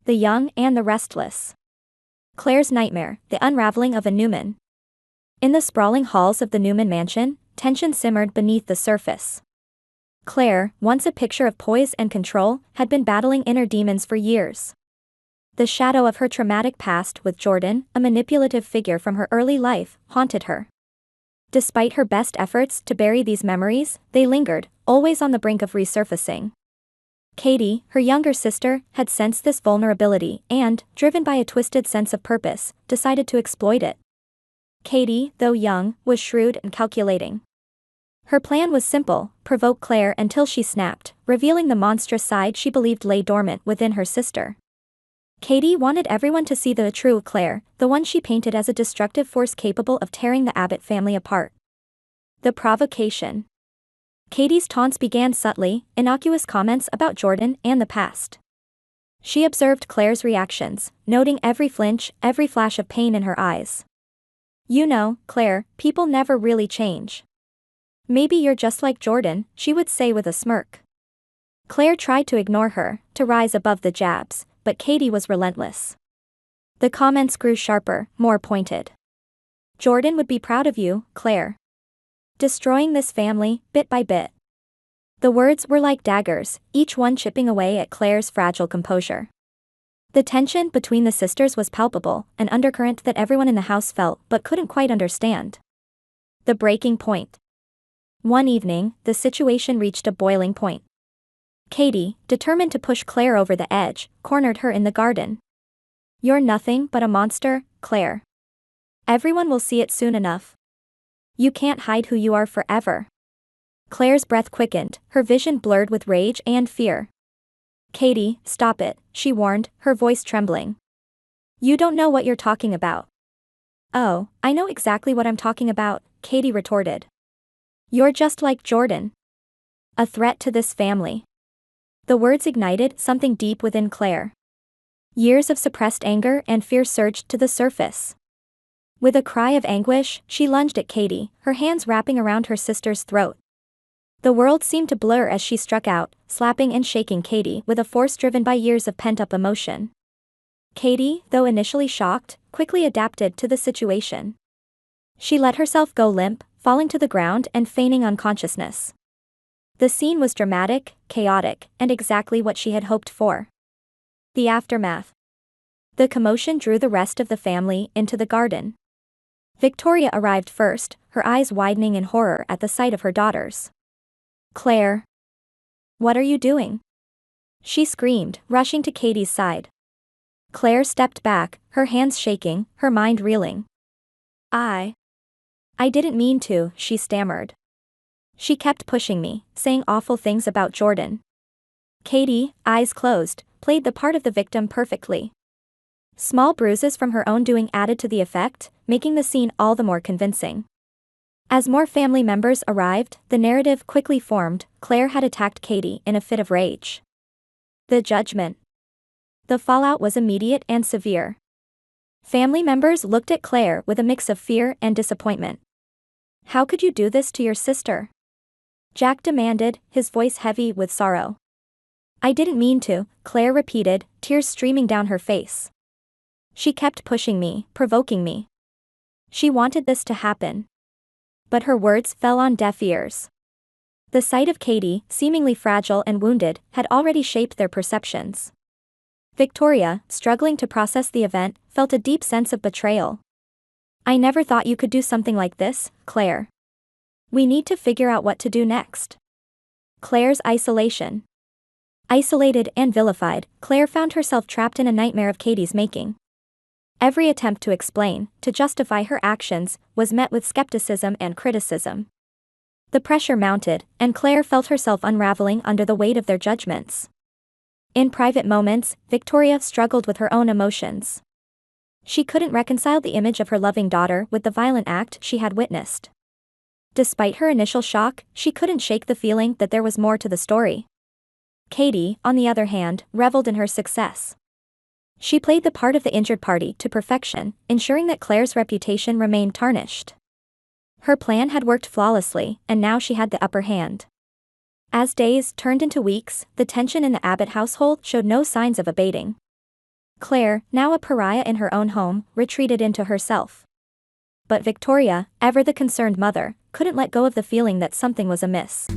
the young and the restless. Claire's nightmare, the unraveling of a Newman. In the sprawling halls of the Newman mansion, tension simmered beneath the surface. Claire, once a picture of poise and control, had been battling inner demons for years. The shadow of her traumatic past with Jordan, a manipulative figure from her early life, haunted her. Despite her best efforts to bury these memories, they lingered, always on the brink of resurfacing. Katie, her younger sister, had sensed this vulnerability and, driven by a twisted sense of purpose, decided to exploit it. Katie, though young, was shrewd and calculating. Her plan was simple: provoke Claire until she snapped, revealing the monstrous side she believed lay dormant within her sister. Katie wanted everyone to see the true Claire, the one she painted as a destructive force capable of tearing the Abbott family apart. The provocation. Katie's taunts began subtly, innocuous comments about Jordan and the past. She observed Claire's reactions, noting every flinch, every flash of pain in her eyes. "You know, Claire, people never really change. Maybe you're just like Jordan," she would say with a smirk. Claire tried to ignore her, to rise above the jabs, but Katie was relentless. The comments grew sharper, more pointed. "Jordan would be proud of you, Claire. Destroying this family, bit by bit." The words were like daggers, each one chipping away at Claire's fragile composure. The tension between the sisters was palpable, an undercurrent that everyone in the house felt but couldn't quite understand. The breaking point. One evening, the situation reached a boiling point. Katie, determined to push Claire over the edge, cornered her in the garden. "You're nothing but a monster, Claire. Everyone will see it soon enough. You can't hide who you are forever." Claire's breath quickened, her vision blurred with rage and fear. "Katie, stop it," she warned, her voice trembling. "You don't know what you're talking about." "Oh, I know exactly what I'm talking about," Katie retorted. "You're just like Jordan. A threat to this family." The words ignited something deep within Claire. Years of suppressed anger and fear surged to the surface. With a cry of anguish, she lunged at Katie, her hands wrapping around her sister's throat. The world seemed to blur as she struck out, slapping and shaking Katie with a force driven by years of pent-up emotion. Katie, though initially shocked, quickly adapted to the situation. She let herself go limp, falling to the ground and feigning unconsciousness. The scene was dramatic, chaotic, and exactly what she had hoped for. The aftermath. The commotion drew the rest of the family into the garden. Victoria arrived first, her eyes widening in horror at the sight of her daughters. "Claire. What are you doing?" she screamed, rushing to Katie's side. Claire stepped back, her hands shaking, her mind reeling. I didn't mean to," she stammered. "She kept pushing me, saying awful things about Jordan." Katie, eyes closed, played the part of the victim perfectly. Small bruises from her own doing added to the effect, making the scene all the more convincing. As more family members arrived, the narrative quickly formed: Claire had attacked Katie in a fit of rage. The judgment. The fallout was immediate and severe. Family members looked at Claire with a mix of fear and disappointment. "How could you do this to your sister?" Jack demanded, his voice heavy with sorrow. "I didn't mean to," Claire repeated, tears streaming down her face. "She kept pushing me, provoking me. She wanted this to happen." But her words fell on deaf ears. The sight of Katie, seemingly fragile and wounded, had already shaped their perceptions. Victoria, struggling to process the event, felt a deep sense of betrayal. "I never thought you could do something like this, Claire. We need to figure out what to do next." Claire's isolation. Isolated and vilified, Claire found herself trapped in a nightmare of Katie's making. Every attempt to explain, to justify her actions, was met with skepticism and criticism. The pressure mounted, and Claire felt herself unraveling under the weight of their judgments. In private moments, Victoria struggled with her own emotions. She couldn't reconcile the image of her loving daughter with the violent act she had witnessed. Despite her initial shock, she couldn't shake the feeling that there was more to the story. Katie, on the other hand, reveled in her success. She played the part of the injured party to perfection, ensuring that Claire's reputation remained tarnished. Her plan had worked flawlessly, and now she had the upper hand. As days turned into weeks, the tension in the Abbott household showed no signs of abating. Claire, now a pariah in her own home, retreated into herself. But Victoria, ever the concerned mother, couldn't let go of the feeling that something was amiss.